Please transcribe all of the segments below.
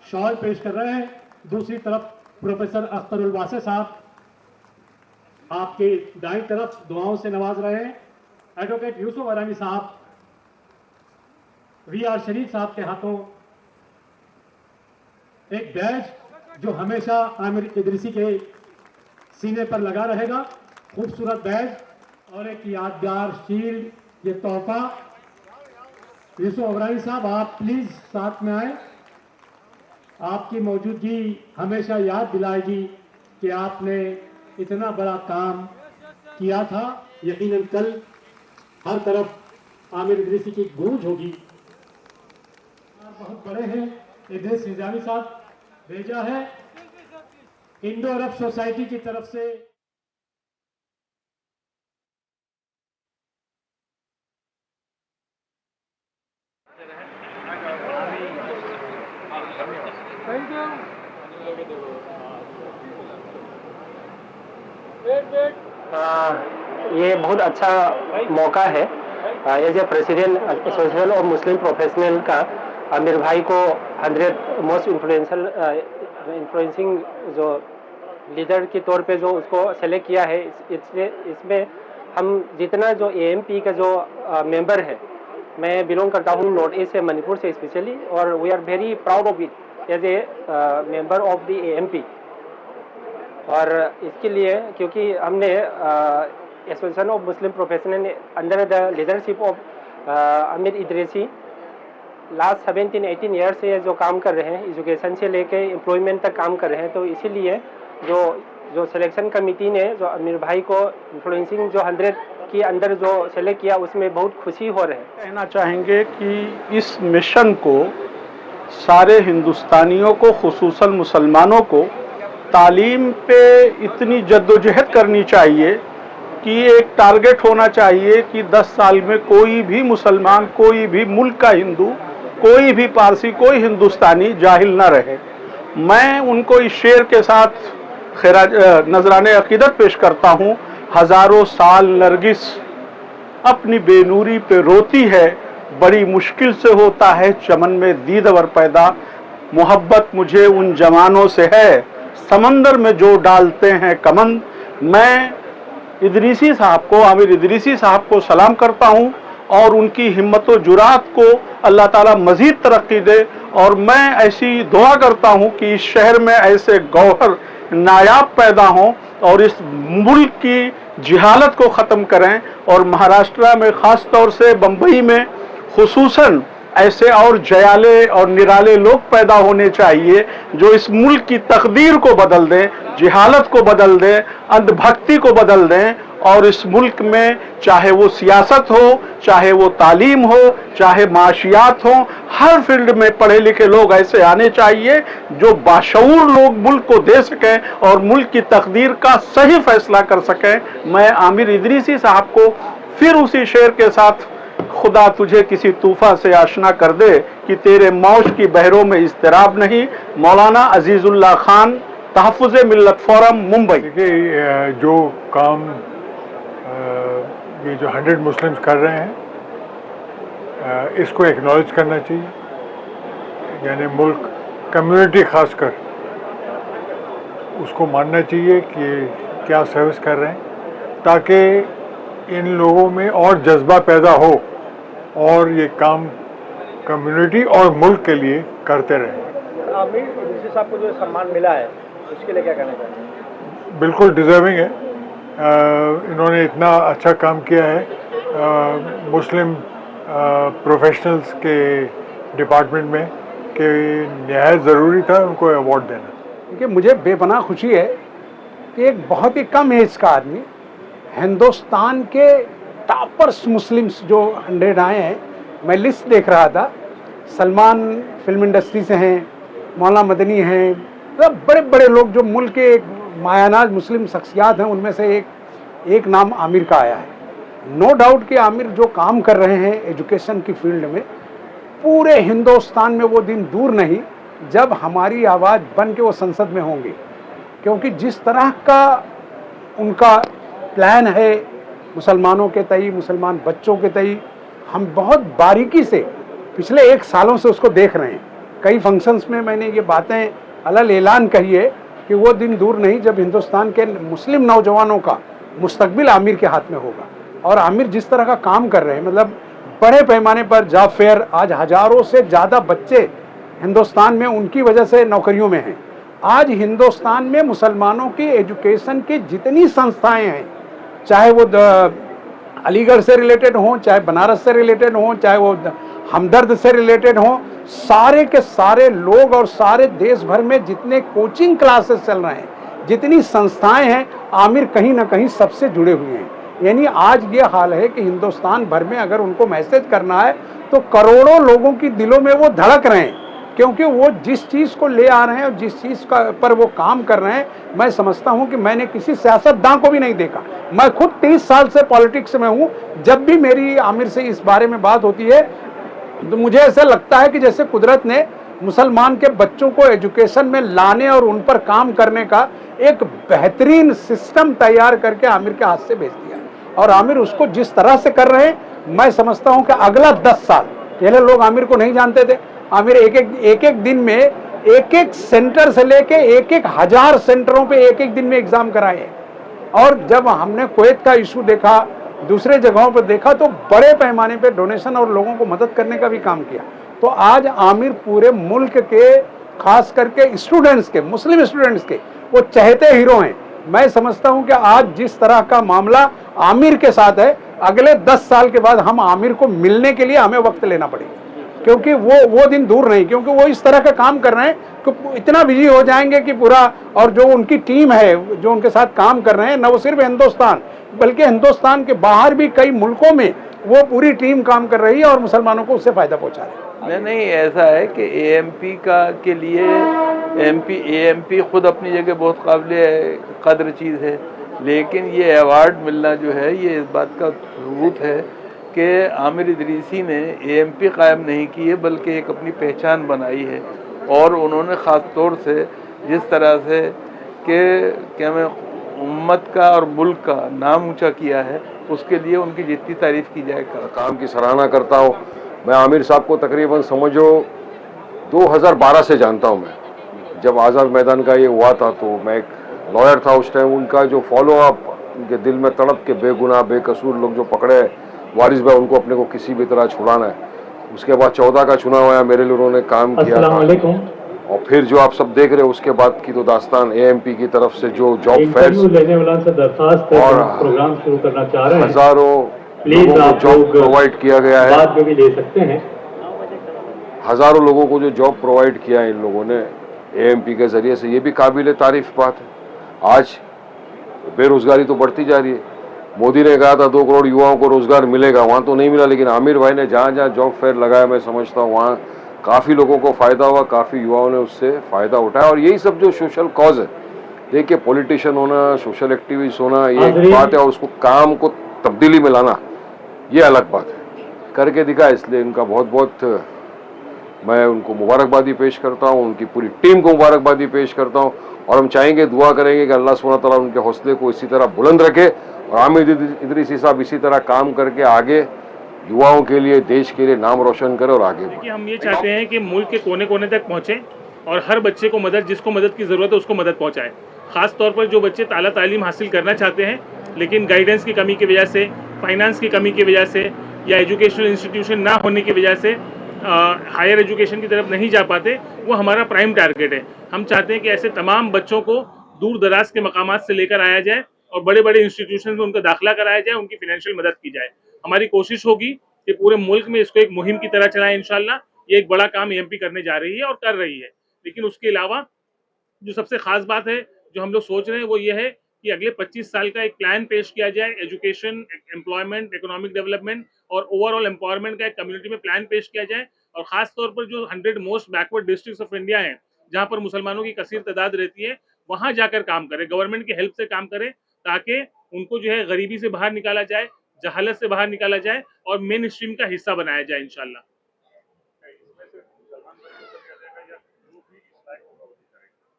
Shawl पेश कर रहे हैं। दूसरी तरफ प्रोफेसर अख्तरुल वासे साहब आपके दाईं तरफ दुआओं से नवाज रहे हैं। एडवोकेट यूसुफ अरानी साहब वीआर शरीफ साहब के हाथों एक बैज जो हमेशा आमिर इदरीसी के सीने पर लगा रहेगा, खूबसूरत बैज, और एक यादगार शील्ड, ये तोहफा। यूसुफ अरानी साहब आप प्लीज साथ में आए। आपकी मौजूदगी हमेशा याद दिलाएगी कि आपने इतना बड़ा काम किया था। यकीनन कल हर तरफ आमिर इदरीसी की गूंज होगी। बहुत बड़े हैं, इद्रिस निजामी साहब भेजा है इंडो अरब सोसाइटी की तरफ से। Thank you. ये बहुत अच्छा मौका है as a president association of Muslim professional का आमिर भाई को 100 मोस्ट इन्फ्लुएंसिंग जो लीडर के तौर पे जो उसको सेलेक्ट किया है। इसमें हम जितना जो एएमपी का जो मेंबर है, मैं बिलोंग करता हूँ नॉर्थ ईस्ट से, मणिपुर से स्पेशली, और we are very proud of it as a member of the AMP. और इसके लिए क्योंकि हमने association of Muslim professional under the leadership of Aamir Idrisi last 17-18 year से जो काम कर रहे हैं, एजुकेशन से लेके एम्प्लॉयमेंट तक काम कर रहे हैं, तो इसीलिए जो सिलेक्शन कमेटी ने जो आमिर भाई को इन्फ्लुएंसिंग जो 100 के अंदर जो सेलेक्ट किया, उसमें बहुत खुशी हो रहे हैं। कहना चाहेंगे कि इस मिशन को सारे हिंदुस्तानियों को, खुसूसन मुसलमानों को तालीम पे इतनी जद्दोजहद करनी चाहिए कि एक टारगेट होना चाहिए कि 10 साल में कोई भी मुसलमान, कोई भी मुल्क का हिंदू, कोई भी पारसी, कोई हिंदुस्तानी जाहिल न रहे। मैं उनको इस शेर के साथ नजराने अकीदत पेश करता हूँ। हजारों साल नरगिस अपनी बेनूरी पे रोती है, बड़ी मुश्किल से होता है चमन में दीदवर पैदा। मोहब्बत मुझे उन जवानों से है, समंदर में जो डालते हैं कमंद। मैं इदरीसी साहब को, आमिर इदरीसी साहब को सलाम करता हूं और उनकी हिम्मत व जुरात को अल्लाह ताला मजीद तरक्की दे। और मैं ऐसी दुआ करता हूं कि इस शहर में ऐसे गौहर नायाब पैदा हों और इस मुल्क की जिहालत को ख़त्म करें, और महाराष्ट्र में ख़ास तौर से बम्बई में खुसूसन ऐसे और जयाले और निराले लोग पैदा होने चाहिए जो इस मुल्क की तकदीर को बदल दें, जिहालत को बदल दें, अंधभक्ति को बदल दें। और इस मुल्क में चाहे वो सियासत हो, चाहे वो तालीम हो, चाहे माशियात हो, हर फील्ड में पढ़े लिखे लोग ऐसे आने चाहिए जो बाशऊर लोग मुल्क को दे सकें और मुल्क की तकदीर का सही फैसला कर सकें। मैं आमिर इदरीसी साहब को फिर उसी शेर के साथ, खुदा तुझे किसी तूफा से आशना कर दे कि तेरे मौज की बहरों में इज़्तिराब नहीं। मौलाना अजीजुल्लाह खान, तहफ़्फ़ुज़ मिल्लत फोरम, मुंबई। देखिए, जो काम ये जो 100 मुस्लिम्स कर रहे हैं, इसको एक्नॉलेज करना चाहिए। यानी मुल्क, कम्युनिटी खासकर, उसको मानना चाहिए कि क्या सर्विस कर रहे हैं, ताकि इन लोगों में और जज्बा पैदा हो और ये काम कम्युनिटी और मुल्क के लिए करते रहें। आमिर इदरीसी साहब को जो सम्मान मिला है, उसके लिए क्या कहना चाहते हैं? बिल्कुल डिज़र्विंग है। इन्होंने इतना अच्छा काम किया है मुस्लिम प्रोफेशनल्स के डिपार्टमेंट में कि नहायत ज़रूरी था उनको अवार्ड देना। क्योंकि मुझे बेपनाह खुशी है कि एक बहुत ही कम एज का आदमी, हिंदुस्तान के टॉपर्स मुस्लिम्स जो 100 आए हैं, मैं लिस्ट देख रहा था, सलमान फिल्म इंडस्ट्री से हैं, मौलाना मदनी हैं, सब बड़े बड़े लोग जो मुल्क के मायानाज मुस्लिम शख्सियात हैं, उनमें से एक नाम आमिर का आया है। नो डाउट कि आमिर जो काम कर रहे हैं एजुकेशन की फील्ड में, पूरे हिंदुस्तान में वो दिन दूर नहीं जब हमारी आवाज़ बन के वो संसद में होंगे। क्योंकि जिस तरह का उनका प्लान है मुसलमानों के तई, मुसलमान बच्चों के तई, हम बहुत बारीकी से पिछले 1 सालों से उसको देख रहे हैं। कई फंक्शंस में मैंने ये बातें अलग ऐलान कही है कि वो दिन दूर नहीं जब हिंदुस्तान के मुस्लिम नौजवानों का मुस्तकबिल आमिर के हाथ में होगा। और आमिर जिस तरह का काम कर रहे हैं, मतलब बड़े पैमाने पर जॉब फेयर, आज हजारों से ज़्यादा बच्चे हिंदुस्तान में उनकी वजह से नौकरियों में हैं। आज हिंदुस्तान में मुसलमानों की एजुकेशन की जितनी संस्थाएं हैं, चाहे वो अलीगढ़ से रिलेटेड हों, चाहे बनारस से रिलेटेड हों, चाहे वो हमदर्द से रिलेटेड हों, सारे के सारे लोग और सारे देश भर में जितने कोचिंग क्लासेस चल रहे हैं, जितनी संस्थाएं हैं, आमिर कहीं ना कहीं सबसे जुड़े हुए हैं। यानी आज ये हाल है कि हिंदुस्तान भर में अगर उनको मैसेज करना है तो करोड़ों लोगों की दिलों में वो धड़क रहे हैं, क्योंकि वो जिस चीज़ को ले आ रहे हैं और जिस चीज़ का पर वो काम कर रहे हैं, मैं समझता हूं कि मैंने किसी सियासतदान को भी नहीं देखा। मैं खुद 30 साल से पॉलिटिक्स में हूं, जब भी मेरी आमिर से इस बारे में बात होती है तो मुझे ऐसा लगता है कि जैसे कुदरत ने मुसलमान के बच्चों को एजुकेशन में लाने और उन पर काम करने का एक बेहतरीन सिस्टम तैयार करके आमिर के हाथ से भेज दिया, और आमिर उसको जिस तरह से कर रहे हैं, मैं समझता हूं कि अगला 10 साल, पहले लोग आमिर को नहीं जानते थे, आमिर एक एक दिन में एक सेंटर से लेके एक हजार सेंटरों पे एक दिन में एग्जाम कराए हैं। और जब हमने कुवैत का इशू देखा, दूसरे जगहों पर देखा, तो बड़े पैमाने पे डोनेशन और लोगों को मदद करने का भी काम किया। तो आज आमिर पूरे मुल्क के, खास करके स्टूडेंट्स के, मुस्लिम स्टूडेंट्स के वो चहेते हीरो हैं। मैं समझता हूं कि आज जिस तरह का मामला आमिर के साथ है, अगले 10 साल के बाद हम आमिर को मिलने के लिए हमें वक्त लेना पड़ेगा, क्योंकि वो दिन दूर नहीं, क्योंकि वो इस तरह का काम कर रहे हैं कि इतना बिजी हो जाएंगे कि पूरा, और जो उनकी टीम है जो उनके साथ काम कर रहे हैं, न वो सिर्फ हिंदुस्तान बल्कि हिंदुस्तान के बाहर भी कई मुल्कों में वो पूरी टीम काम कर रही है और मुसलमानों को उससे फ़ायदा पहुंचा रही है। नहीं, ऐसा है कि एएमपी का के लिए एएमपी खुद अपनी जगह बहुत काबिल कद्र चीज़ है, लेकिन ये अवार्ड मिलना जो है ये इस बात का सबूत है कि आमिर इदरीसी ने एएमपी कायम नहीं की है, बल्कि एक अपनी पहचान बनाई है। और उन्होंने ख़ास तौर से जिस तरह से कि हमें उम्मत का और मुल्क का नाम ऊंचा किया है, उसके लिए उनकी जितनी तारीफ़ की जाए काम की सराहना करता हूँ। मैं आमिर साहब को तकरीबन समझो 2012 से जानता हूँ। मैं जब आज़ाद मैदान का ये हुआ था तो मैं एक लॉयर था उस टाइम। उनका जो फॉलो अप, उनके दिल में तड़प के बेगुनाह बेकसूर लोग जो पकड़े वारिस भाई, उनको अपने को किसी भी तरह छुड़ाना है। उसके बाद 14 का चुनाव आया, मेरे लिए उन्होंने काम किया था। और फिर जो आप सब देख रहे हो उसके बाद की तो दास्तान एएमपी की तरफ से जो जॉब फेयर्स लेने वाला से दरखास्त और प्रोग्राम शुरू करना चाह रहे हैं, हजारों लोगों को जॉब प्रोवाइड किया गया है। बाद में भी ले सकते हैं। हजारों लोगों को जो जॉब प्रोवाइड किया है इन लोगों ने एएमपी के जरिए से, ये भी काबिल तारीफ बात है। आज बेरोजगारी तो बढ़ती जा रही है। मोदी ने कहा था 2 करोड़ युवाओं को रोजगार मिलेगा, वहाँ तो नहीं मिला, लेकिन आमिर भाई ने जहाँ जहाँ जॉब फेयर लगाया, मैं समझता हूँ वहाँ काफ़ी लोगों को फ़ायदा हुआ, काफ़ी युवाओं ने उससे फ़ायदा उठाया। और यही सब जो सोशल कॉज है, देखिए पॉलिटिशियन होना, सोशल एक्टिविस्ट होना ये एक बात है, और उसको काम को तब्दीली में लाना ये अलग बात है। करके दिखा, इसलिए इनका बहुत बहुत मैं उनको मुबारकबादी पेश करता हूँ, उनकी पूरी टीम को मुबारकबादी पेश करता हूँ। और हम चाहेंगे, दुआ करेंगे कि अल्लाह सुब्हानहू व तआला उनके हौसले को इसी तरह बुलंद रखे और आमिर इदरीसी साहब इसी तरह काम करके आगे युवाओं के लिए, देश के लिए नाम रोशन करें और आगे बढ़े। हम ये चाहते हैं कि मुल्क के कोने कोने तक पहुँचे और हर बच्चे को मदद, जिसको मदद की ज़रूरत है उसको मदद पहुँचाए। ख़ास तौर पर जो बच्चे ताला तालीम हासिल करना चाहते हैं लेकिन गाइडेंस की कमी की वजह से, फाइनेंस की कमी की वजह से या एजुकेशनल इंस्टीट्यूशन ना होने की वजह से हायर एजुकेशन की तरफ नहीं जा पाते, वो हमारा प्राइम टारगेट है। हम चाहते हैं कि ऐसे तमाम बच्चों को दूर दराज के मकामात से लेकर आया जाए और बड़े बड़े इंस्टीट्यूशन में उनका दाखिला कराया जाए, उनकी फाइनेंशियल मदद की जाए। हमारी कोशिश होगी कि पूरे मुल्क में इसको एक मुहिम की तरह चलाएं। इंशाल्लाह ये एक बड़ा काम एएमपी करने जा रही है और कर रही है। लेकिन उसके अलावा जो सबसे खास बात है जो हम लोग सोच रहे हैं वो ये है कि अगले 25 साल का एक प्लान पेश किया जाए, एजुकेशन, एम्प्लॉयमेंट, इकोनॉमिक डेवलपमेंट और ओवरऑल एम्पावरमेंट का एक कम्युनिटी में प्लान पेश किया जाए। और खास तौर पर जो 100 most backward districts of India हैं, जहां पर मुसलमानों की कसीर तादाद रहती है, वहां जाकर काम करें, गवर्नमेंट की हेल्प से काम करें, ताकि उनको जो है गरीबी से बाहर निकाला जाए, जहालत से बाहर निकाला जाए और मेन स्ट्रीम का हिस्सा बनाया जाए इंशाल्लाह।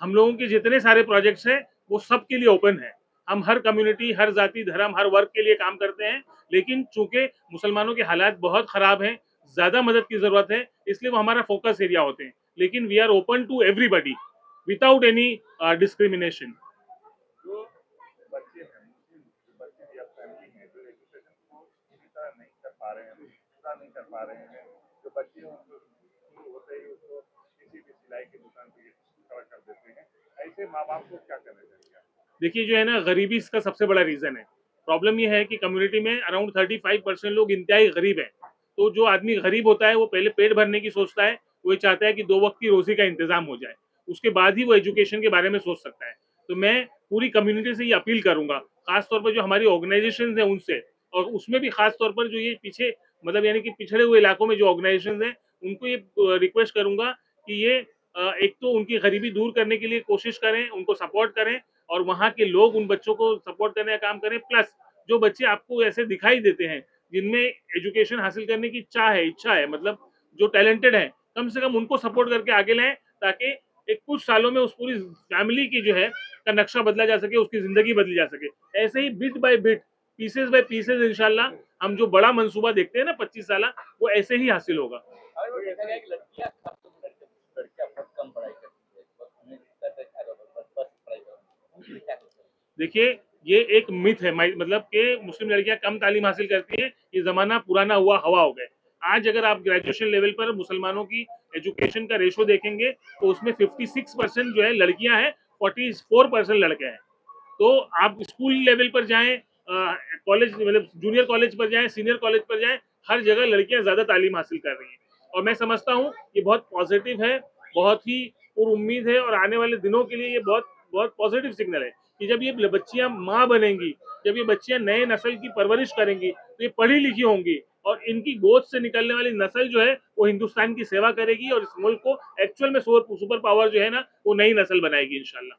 हम लोगों के जितने सारे प्रोजेक्ट्स हैं वो सब के लिए ओपन है। हम हर कम्युनिटी, हर जाति, धर्म, हर वर्ग के लिए काम करते हैं, लेकिन चूंकि मुसलमानों के हालात बहुत ख़राब हैं, ज़्यादा मदद की ज़रूरत है, इसलिए वो हमारा फोकस एरिया होते हैं। लेकिन we are open to everybody without any discrimination. जो बच्चे हैं, मुस्लिम बच्चे या फैमिली हैं जो एजुकेशन को पूरी तरह नहीं कर पा रहे हैं, पूरा नहीं कर पा रहे हैं, जो बच्चे हैं उनको शुरू होते ही उसको किसी भी सिलाई की दुकान पे खड़ा कर देते हैं, ऐसे माँ बाप को क्या करना चाहिए? देखिए जो है ना, गरीबी इसका सबसे बड़ा रीजन है। प्रॉब्लम ये है कि कम्युनिटी में अराउंड 35% लोग इंतहाई गरीब हैं। तो जो आदमी गरीब होता है वो पहले पेट भरने की सोचता है, वो ये चाहता है कि 2 वक्त की रोजी का इंतजाम हो जाए, उसके बाद ही वो एजुकेशन के बारे में सोच सकता है। तो मैं पूरी कम्युनिटी से ये अपील करूंगा, खासतौर पर जो हमारी ऑर्गेनाइजेशन है उनसे, और उसमें भी खासतौर पर जो ये पीछे मतलब यानी कि पिछड़े हुए इलाकों में जो ऑर्गेनाइजेशन हैं उनको ये रिक्वेस्ट करूंगा कि ये एक तो उनकी गरीबी दूर करने के लिए कोशिश करें, उनको सपोर्ट करें, और वहाँ के लोग उन बच्चों को सपोर्ट करने का काम करें। प्लस जो बच्चे आपको ऐसे दिखाई देते हैं जिनमें एजुकेशन हासिल करने की चाह है, इच्छा है, मतलब जो टैलेंटेड है, कम से कम उनको सपोर्ट करके आगे लाएं, ताकि एक कुछ सालों में उस पूरी फैमिली की जो है का नक्शा बदला जा सके, उसकी जिंदगी बदली जा सके। ऐसे ही bit by bit, pieces by pieces इंशाल्लाह हम जो बड़ा मंसूबा देखते हैं ना 25 साल, वो ऐसे ही हासिल होगा। देखिए ये एक मिथ है, मतलब कि मुस्लिम लड़कियां कम तालीम हासिल करती हैं, ये जमाना पुराना हुआ हवा हो गए। आज अगर आप ग्रेजुएशन लेवल पर मुसलमानों की एजुकेशन का रेशो देखेंगे तो उसमें 56% जो है लड़कियां हैं, 44% लड़के हैं। तो आप स्कूल लेवल पर जाएं, कॉलेज मतलब जूनियर कॉलेज पर जाएं, सीनियर कॉलेज पर जाएं, हर जगह लड़कियां ज्यादा तालीम हासिल कर रही हैं। और मैं समझता हूँ ये बहुत पॉजिटिव है, बहुत ही उम्मीद है, और आने वाले दिनों के लिए ये बहुत बहुत पॉजिटिव सिग्नल है कि जब ये बच्चियां माँ बनेंगी, जब ये बच्चियां नए नस्ल की परवरिश करेंगी, तो ये पढ़ी लिखी होंगी, और इनकी गोद से निकलने वाली नस्ल जो है वो हिंदुस्तान की सेवा करेगी, और इस मुल्क को एक्चुअल में सुपर पावर जो है ना वो नई नस्ल बनाएगी इंशाल्लाह।